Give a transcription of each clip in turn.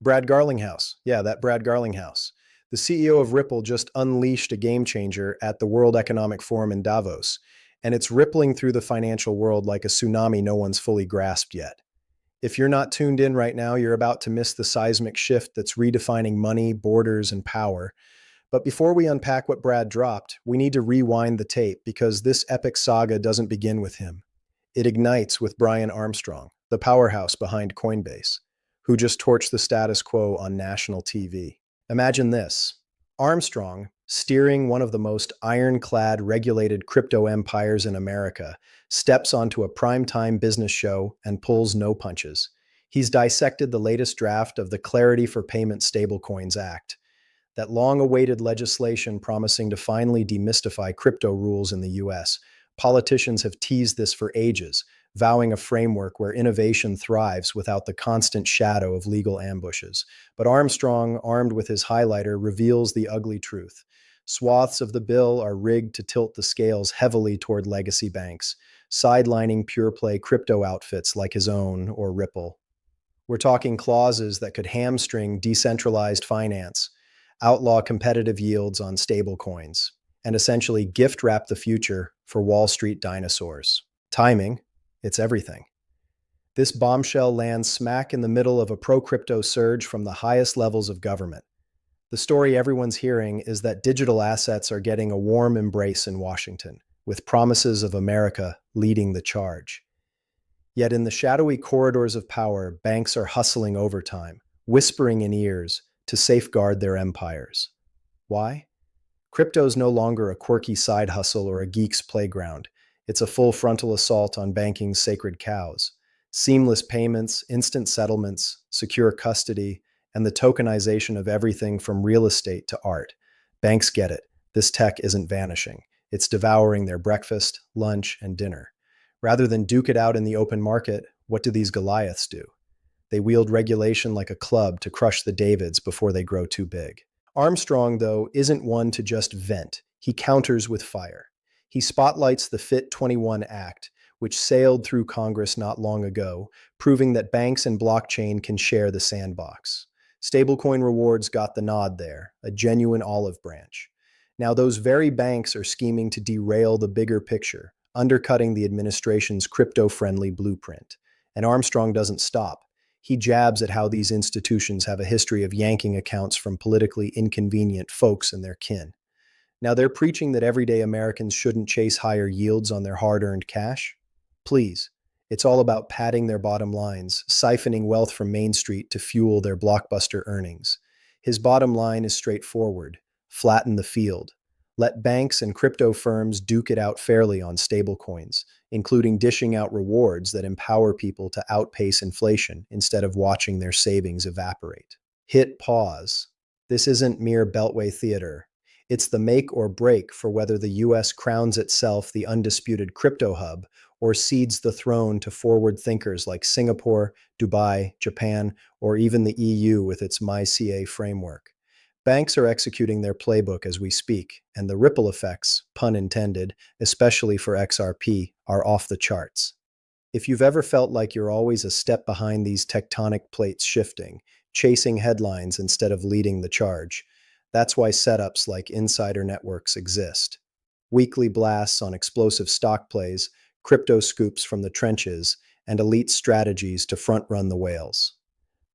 Brad Garlinghouse. Yeah, that Brad Garlinghouse. The CEO of Ripple just unleashed a game changer at the World Economic Forum in Davos, and it's rippling through the financial world like a tsunami no one's fully grasped yet. If you're not tuned in right now, you're about to miss the seismic shift that's redefining money, borders, and power. But before we unpack what Brad dropped, we need to rewind the tape because this epic saga doesn't begin with him. It ignites with Brian Armstrong, the powerhouse behind Coinbase, who just torched the status quo on national TV. Imagine this: Armstrong, steering one of the most ironclad regulated crypto empires in America, steps onto a primetime business show and pulls no punches. He's dissected the latest draft of the Clarity for Payment Stablecoins Act, that long-awaited legislation promising to finally demystify crypto rules in the US. Politicians have teased this for ages, vowing a framework where innovation thrives without the constant shadow of legal ambushes. But Armstrong, armed with his highlighter, reveals the ugly truth. Swaths of the bill are rigged to tilt the scales heavily toward legacy banks, sidelining pure-play crypto outfits like his own or Ripple. We're talking clauses that could hamstring decentralized finance, outlaw competitive yields on stablecoins, and essentially gift wrap the future for Wall Street dinosaurs. Timing, it's everything. This bombshell lands smack in the middle of a pro-crypto surge from the highest levels of government. The story everyone's hearing is that digital assets are getting a warm embrace in Washington, with promises of America leading the charge. Yet in the shadowy corridors of power, banks are hustling overtime, whispering in ears to safeguard their empires. Why? Crypto's no longer a quirky side hustle or a geek's playground. It's a full frontal assault on banking's sacred cows. Seamless payments, instant settlements, secure custody, and the tokenization of everything from real estate to art. Banks get it. This tech isn't vanishing. It's devouring their breakfast, lunch, and dinner. Rather than duke it out in the open market, what do these Goliaths do? They wield regulation like a club to crush the Davids before they grow too big. Armstrong, though, isn't one to just vent. He counters with fire. He spotlights the FIT21 Act, which sailed through Congress not long ago, proving that banks and blockchain can share the sandbox. Stablecoin rewards got the nod there, a genuine olive branch. Now, those very banks are scheming to derail the bigger picture, undercutting the administration's crypto-friendly blueprint. And Armstrong doesn't stop. He jabs at how these institutions have a history of yanking accounts from politically inconvenient folks and their kin. Now, they're preaching that everyday Americans shouldn't chase higher yields on their hard-earned cash. Please, it's all about padding their bottom lines, siphoning wealth from Main Street to fuel their blockbuster earnings. His bottom line is straightforward: flatten the field. Let banks and crypto firms duke it out fairly on stablecoins, including dishing out rewards that empower people to outpace inflation instead of watching their savings evaporate. Hit pause. This isn't mere Beltway theater. It's the make or break for whether the US crowns itself the undisputed crypto hub or cedes the throne to forward thinkers like Singapore, Dubai, Japan, or even the EU with its MyCA framework. Banks are executing their playbook as we speak, and the ripple effects, pun intended, especially for XRP, are off the charts. If you've ever felt like you're always a step behind these tectonic plates shifting, chasing headlines instead of leading the charge, that's why setups like Insider Networks exist. Weekly blasts on explosive stock plays, crypto scoops from the trenches, and elite strategies to front-run the whales.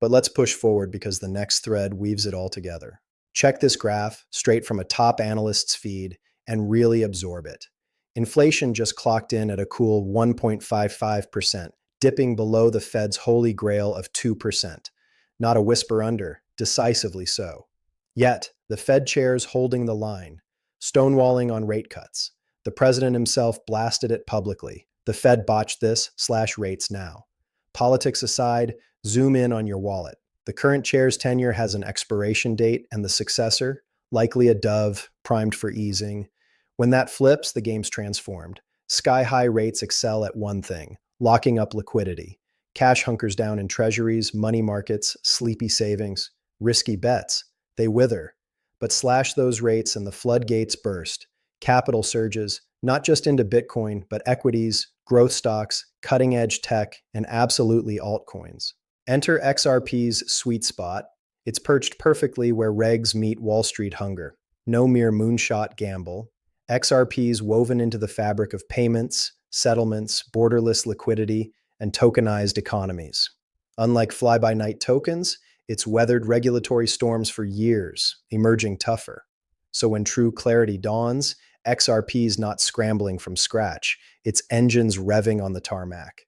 But let's push forward because the next thread weaves it all together. Check this graph straight from a top analyst's feed and really absorb it. Inflation just clocked in at a cool 1.55%, dipping below the Fed's holy grail of 2%. Not a whisper under, decisively so. Yet, the Fed chair's holding the line, stonewalling on rate cuts. The president himself blasted it publicly. The Fed botched this/rates now. Politics aside, zoom in on your wallet. The current chair's tenure has an expiration date, and the successor, likely a dove, primed for easing. When that flips, the game's transformed. Sky-high rates excel at one thing: locking up liquidity. Cash hunkers down in treasuries, money markets, sleepy savings. Risky bets. They wither. But slash those rates and the floodgates burst. Capital surges, not just into Bitcoin, but equities, growth stocks, cutting-edge tech, and absolutely altcoins. Enter XRP's sweet spot, It's perched perfectly where regs meet Wall Street hunger. No mere moonshot gamble. XRPs woven into the fabric of payments, settlements, borderless liquidity, and tokenized economies. Unlike fly-by-night tokens, it's weathered regulatory storms for years, emerging tougher. So when true clarity dawns, XRP is not scrambling from scratch, its engines revving on the tarmac.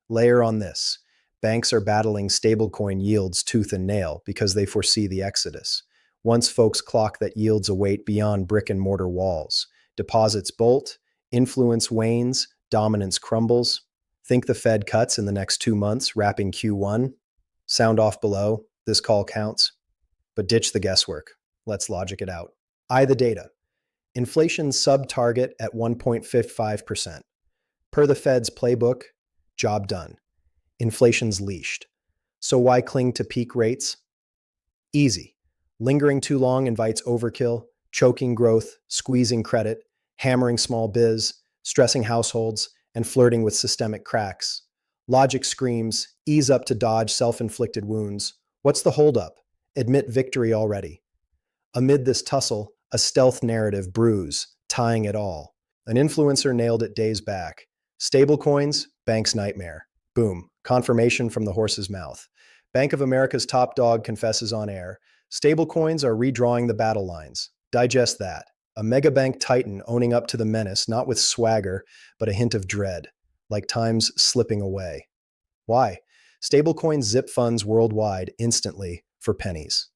Layer on this. Banks are battling stablecoin yields tooth and nail because they foresee the exodus. Once folks clock that yields await beyond brick and mortar walls, deposits bolt, influence wanes, dominance crumbles. Think the Fed cuts in the next 2 months, wrapping Q1? Sound off below. This call counts. But ditch the guesswork. Let's logic it out. Eye the data. Inflation sub-target at 1.55%. Per the Fed's playbook, job done. Inflation's leashed. So why cling to peak rates? Easy. Lingering too long invites overkill, choking growth, squeezing credit, hammering small biz, stressing households, and flirting with systemic cracks. Logic screams, ease up to dodge self-inflicted wounds. What's the holdup? Admit victory already. Amid this tussle, a stealth narrative brews, tying it all. An influencer nailed it days back. Stablecoins, bank's nightmare. Boom, confirmation from the horse's mouth. Bank of America's top dog confesses on air. Stablecoins are redrawing the battle lines. Digest that. A megabank titan owning up to the menace, not with swagger, but a hint of dread, like time's slipping away. Why? Stablecoins zip funds worldwide instantly for pennies.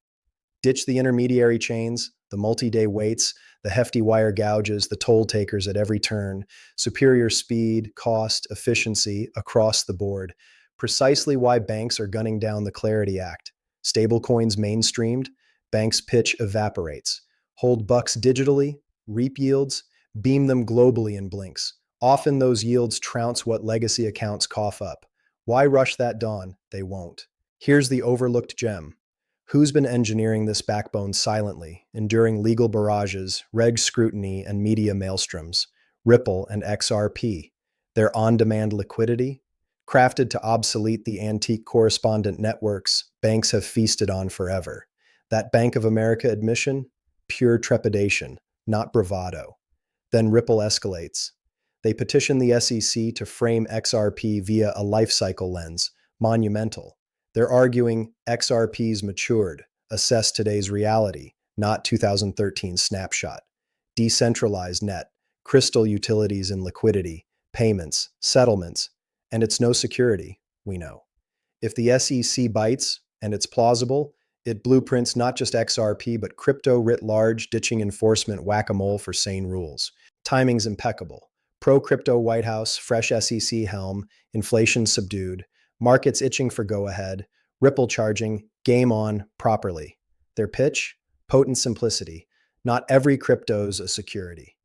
Ditch the intermediary chains, the multi-day waits, the hefty wire gouges, the toll takers at every turn, superior speed, cost, efficiency across the board. Precisely why banks are gunning down the Clarity Act. Stablecoins mainstreamed, banks' pitch evaporates. Hold bucks digitally, reap yields, beam them globally in blinks. Often those yields trounce what legacy accounts cough up. Why rush that dawn? They won't. Here's the overlooked gem. Who's been engineering this backbone silently, enduring legal barrages, reg scrutiny, and media maelstroms? Ripple and XRP. Their on-demand liquidity? Crafted to obsolete the antique correspondent networks banks have feasted on forever. That Bank of America admission? Pure trepidation, not bravado. Then Ripple escalates. They petition the SEC to frame XRP via a life cycle lens, monumental. They're arguing XRP's matured, assess today's reality, not 2013 snapshot. Decentralized net, crystal utilities and liquidity, payments, settlements, and it's no security, we know. If the SEC bites, and it's plausible, it blueprints not just XRP, but crypto writ large, ditching enforcement whack-a-mole for sane rules. Timing's impeccable. Pro-crypto White House, fresh SEC helm, inflation subdued, markets itching for go-ahead, Ripple charging, game on, properly. Their pitch? Potent simplicity. Not every crypto's a security.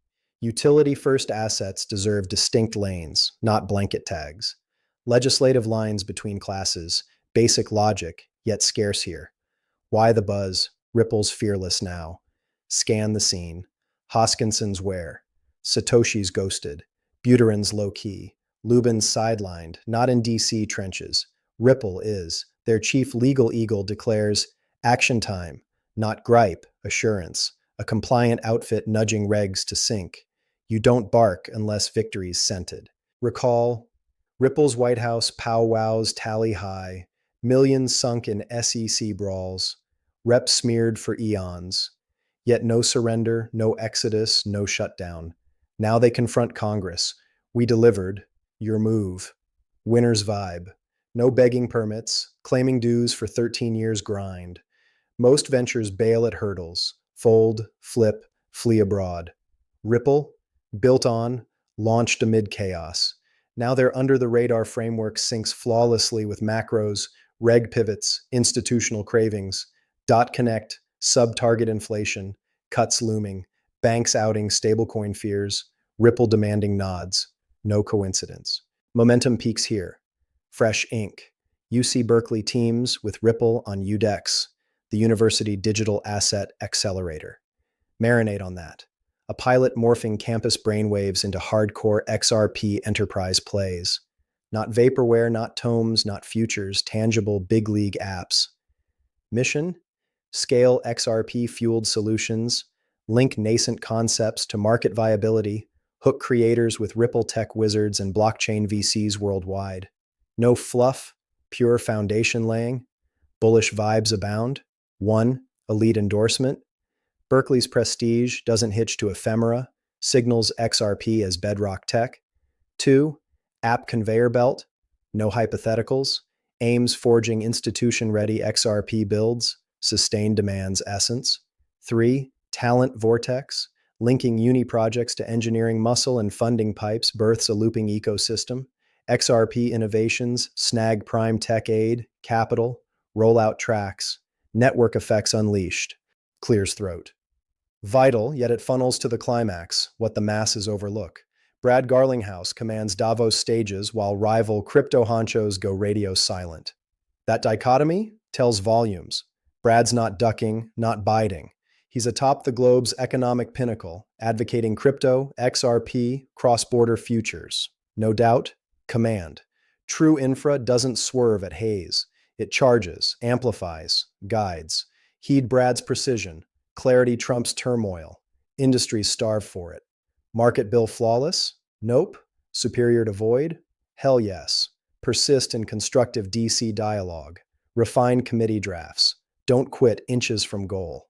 Utility-first assets deserve distinct lanes, not blanket tags. Legislative lines between classes, basic logic, yet scarce here. Why the buzz? Ripple's fearless now. Scan the scene. Hoskinson's where? Satoshi's ghosted. Buterin's low-key. Lubin's sidelined, not in DC trenches. Ripple is. Their chief legal eagle declares, action time, not gripe, assurance. A compliant outfit nudging regs to sync. You don't bark unless victory's scented. Recall, Ripple's White House powwows tally high, millions sunk in SEC brawls, reps smeared for eons. Yet no surrender, no exodus, no shutdown. Now they confront Congress. We delivered. Your move. Winner's vibe. No begging permits, claiming dues for 13 years grind. Most ventures bail at hurdles, fold, flip, flee abroad. Ripple, built on, launched amid chaos. Now their under-the-radar framework syncs flawlessly with macros, reg pivots, institutional cravings, dot connect, sub-target inflation, cuts looming, banks outing stablecoin fears, Ripple demanding nods. No coincidence. Momentum peaks here. Fresh ink. UC Berkeley teams with Ripple on UDEX, the University Digital Asset Accelerator. Marinate on that. A pilot morphing campus brainwaves into hardcore XRP enterprise plays. Not vaporware, not tomes, not futures, tangible big league apps. Mission? scale XRP-fueled solutions, link nascent concepts to market viability, hook creators with Ripple tech wizards and blockchain VCs worldwide. No fluff, pure foundation laying, bullish vibes abound. 1. Elite endorsement. Berkeley's prestige doesn't hitch to ephemera, signals XRP as bedrock tech. 2. App conveyor belt, no hypotheticals, aims forging institution-ready XRP builds, sustained demands essence. 3. Talent vortex, linking uni projects to engineering muscle and funding pipes births a looping ecosystem. XRP innovations, snag prime tech aid, capital, rollout tracks, network effects unleashed, clears throat. Vital, yet it funnels to the climax, what the masses overlook. Brad Garlinghouse commands Davos stages while rival crypto honchos go radio silent. That dichotomy tells volumes. Brad's not ducking, not biding. He's atop the globe's economic pinnacle, advocating crypto, XRP, cross-border futures. No doubt, command. True infra doesn't swerve at haze. It charges, amplifies, guides. Heed Brad's precision. Clarity trumps turmoil. Industries starve for it. Market bill flawless? Nope. Superior to void? Hell yes. Persist in constructive DC dialogue. Refine committee drafts. Don't quit inches from goal.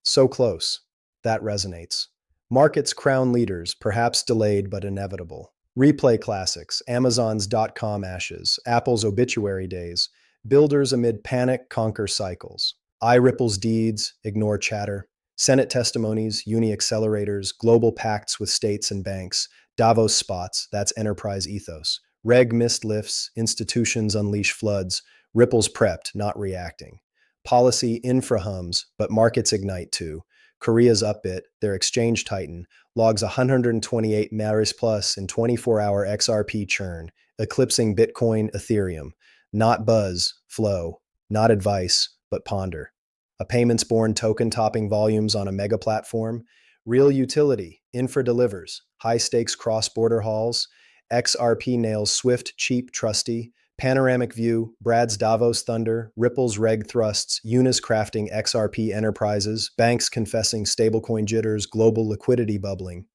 So close. That resonates. Markets crown leaders, perhaps delayed but inevitable. Replay classics, Amazon's .com ashes, Apple's obituary days. Builders amid panic conquer cycles. Ripple's deeds, ignore chatter. Senate testimonies, uni accelerators, global pacts with states and banks. Davos spots, that's enterprise ethos. Reg mist lifts, institutions unleash floods. Ripple's prepped, not reacting. Policy infra hums, but markets ignite too. Korea's upbit, their exchange titan, logs 128 Maris plus in 24-hour XRP churn, eclipsing Bitcoin, Ethereum. Not buzz, flow. Not advice, but ponder. A payments-born token topping volumes on a mega platform. Real utility, infra delivers. High-stakes cross-border hauls. XRP nails swift, cheap, trusty. Panoramic view, Brad's Davos thunder, Ripple's reg thrusts, Unis crafting XRP enterprises, banks confessing stablecoin jitters, global liquidity bubbling.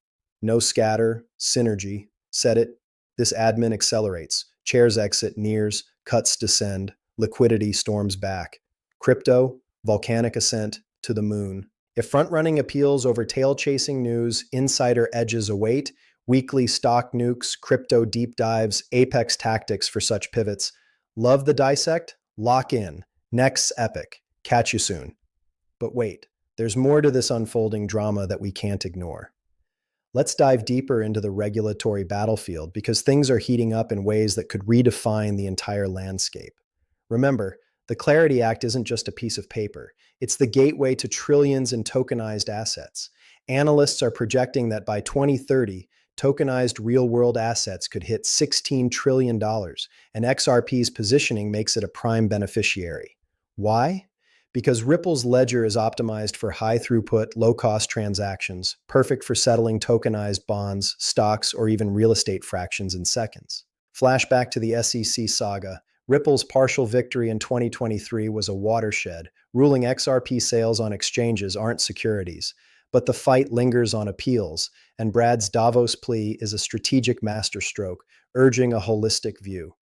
No scatter, synergy. Set it. This admin accelerates. Chairs exit nears, cuts descend, liquidity storms back. Crypto, volcanic ascent to the moon. If front-running appeals over tail-chasing news, insider edges await. Weekly stock nukes, crypto deep dives, apex tactics for such pivots. Love the dissect? Lock in. Next epic. Catch you soon. But wait, there's more to this unfolding drama that we can't ignore. Let's dive deeper into the regulatory battlefield because things are heating up in ways that could redefine the entire landscape. Remember, the Clarity Act isn't just a piece of paper. It's the gateway to trillions in tokenized assets. Analysts are projecting that by 2030, tokenized real-world assets could hit $16 trillion, and XRP's positioning makes it a prime beneficiary. Why? Because Ripple's ledger is optimized for high-throughput, low-cost transactions, perfect for settling tokenized bonds, stocks, or even real estate fractions in seconds. Flashback to the SEC saga. Ripple's partial victory in 2023 was a watershed, ruling XRP sales on exchanges aren't securities. But the fight lingers on appeals, and Brad's Davos plea is a strategic masterstroke, urging a holistic view.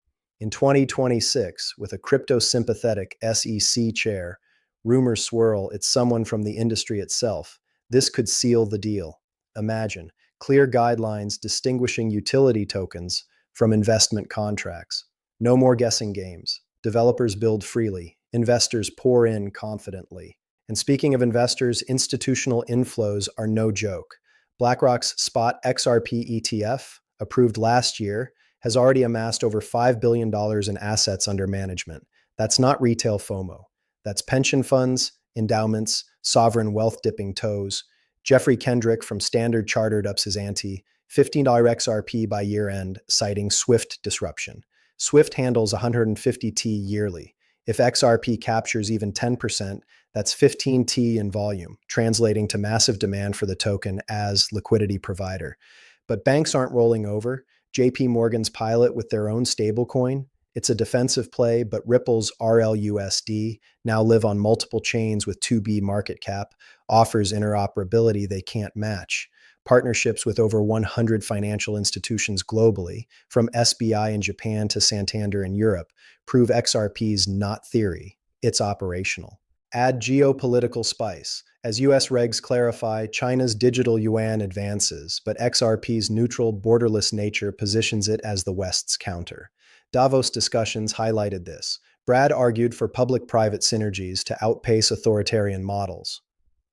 In 2026, with a crypto-sympathetic SEC chair, rumors swirl it's someone from the industry itself. This could seal the deal. Imagine clear guidelines distinguishing utility tokens from investment contracts. No more guessing games. Developers build freely. Investors pour in confidently. And speaking of investors, institutional inflows are no joke. BlackRock's Spot XRP ETF, approved last year, has already amassed over $5 billion in assets under management. That's not retail FOMO. That's pension funds, endowments, sovereign wealth dipping toes. Jeffrey Kendrick from Standard Chartered ups his ante, $15 XRP by year end, citing Swift disruption. Swift handles 150T yearly. If XRP captures even 10%, that's 15T in volume, translating to massive demand for the token as liquidity provider. But banks aren't rolling over. JP Morgan's pilot with their own stablecoin, It's a defensive play, but Ripple's RLUSD, now live on multiple chains with 2B market cap, offers interoperability they can't match. Partnerships with over 100 financial institutions globally, from SBI in Japan to Santander in Europe, prove XRP's not theory, it's operational. Add geopolitical spice. As US regs clarify, China's digital yuan advances, but XRP's neutral, borderless nature positions it as the West's counter. Davos discussions highlighted this. Brad argued for public-private synergies to outpace authoritarian models.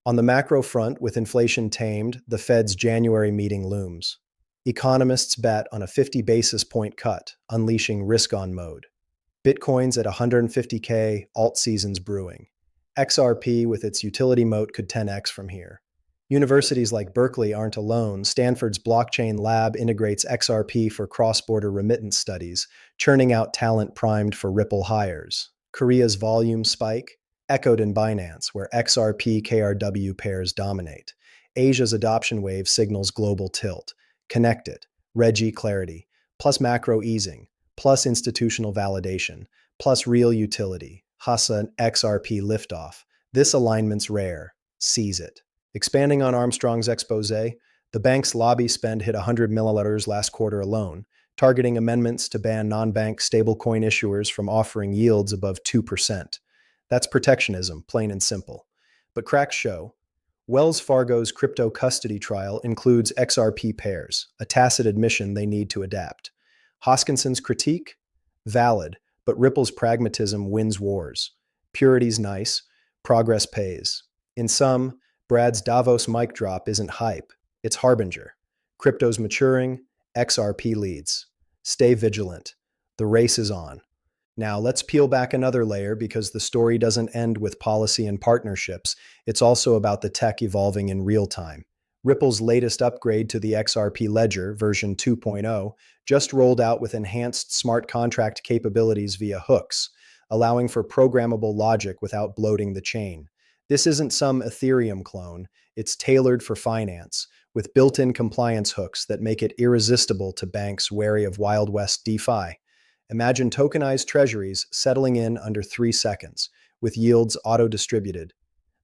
On the macro front, with inflation tamed, the Fed's January meeting looms. Economists bet on a 50 basis point cut, unleashing risk-on mode. Bitcoin's at 150K, alt season's brewing. XRP with its utility moat could 10x from here. Universities like Berkeley aren't alone. Stanford's blockchain lab integrates XRP for cross-border remittance studies, churning out talent primed for Ripple hires. Korea's volume spike, echoed in Binance, where XRP KRW pairs dominate. Asia's adoption wave signals global tilt. Connected, Regi clarity, plus macro easing, plus institutional validation, plus real utility. Hasa XRP liftoff. This alignment's rare. Seize it. Expanding on Armstrong's expose, the bank's lobby spend hit $100 million last quarter alone, targeting amendments to ban non-bank stablecoin issuers from offering yields above 2%. That's protectionism, plain and simple. But cracks show. Wells Fargo's crypto custody trial includes XRP pairs, a tacit admission they need to adapt. Hoskinson's critique? Valid, but Ripple's pragmatism wins wars. Purity's nice, progress pays. In sum, Brad's Davos mic drop isn't hype, it's harbinger. Crypto's maturing, XRP leads. Stay vigilant. The race is on. Now, let's peel back another layer because the story doesn't end with policy and partnerships. It's also about the tech evolving in real time. Ripple's latest upgrade to the XRP ledger, version 2.0, just rolled out with enhanced smart contract capabilities via hooks, allowing for programmable logic without bloating the chain. This isn't some Ethereum clone, it's tailored for finance, with built-in compliance hooks that make it irresistible to banks wary of Wild West DeFi. Imagine tokenized treasuries settling in under 3 seconds, with yields auto-distributed.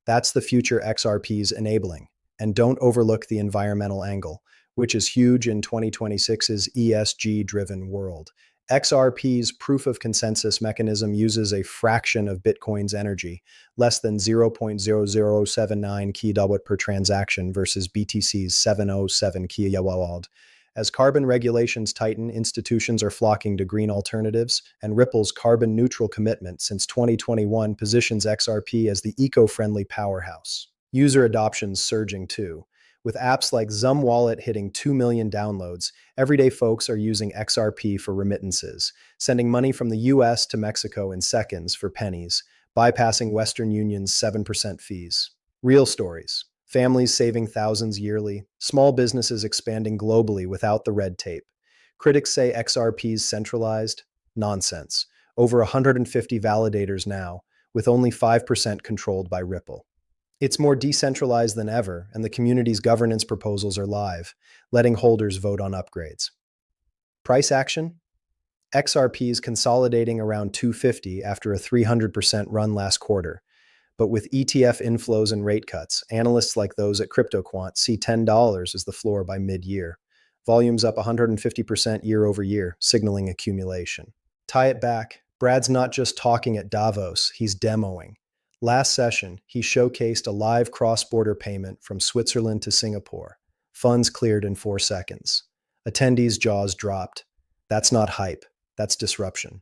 That's the future XRP's enabling. And don't overlook the environmental angle, which is huge in 2026's ESG-driven world. XRP's proof of consensus mechanism uses a fraction of Bitcoin's energy, less than 0.0079 kilowatt per transaction versus BTC's 707 kilowatt. As carbon regulations tighten, institutions are flocking to green alternatives, and Ripple's carbon-neutral commitment since 2021 positions XRP as the eco-friendly powerhouse. User adoption's surging too. With apps like Zum Wallet hitting 2 million downloads, everyday folks are using XRP for remittances, sending money from the US to Mexico in seconds for pennies, bypassing Western Union's 7% fees. Real stories. Families saving thousands yearly, small businesses expanding globally without the red tape. Critics say XRP's centralized? Nonsense. Over 150 validators now, with only 5% controlled by Ripple. It's more decentralized than ever, and the community's governance proposals are live, letting holders vote on upgrades. Price action? XRP's consolidating around 250 after a 300% run last quarter. But with ETF inflows and rate cuts, analysts like those at CryptoQuant see $10 as the floor by mid-year. Volume's up 150% year over year, signaling accumulation. Tie it back. Brad's not just talking at Davos, he's demoing. Last session, he showcased a live cross-border payment from Switzerland to Singapore. Funds cleared in 4 seconds. Attendees' jaws dropped. That's not hype, that's disruption.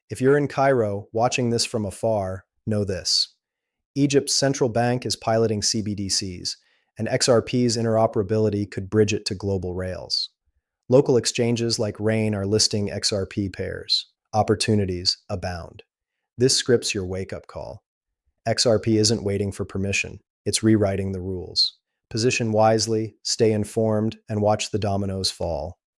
If you're in Cairo, watching this from afar, know this. Egypt's central bank is piloting CBDCs, and XRP's interoperability could bridge it to global rails. Local exchanges like Rain are listing XRP pairs. Opportunities abound. This scripts your wake-up call. XRP isn't waiting for permission, it's rewriting the rules. Position wisely, stay informed, and watch the dominoes fall.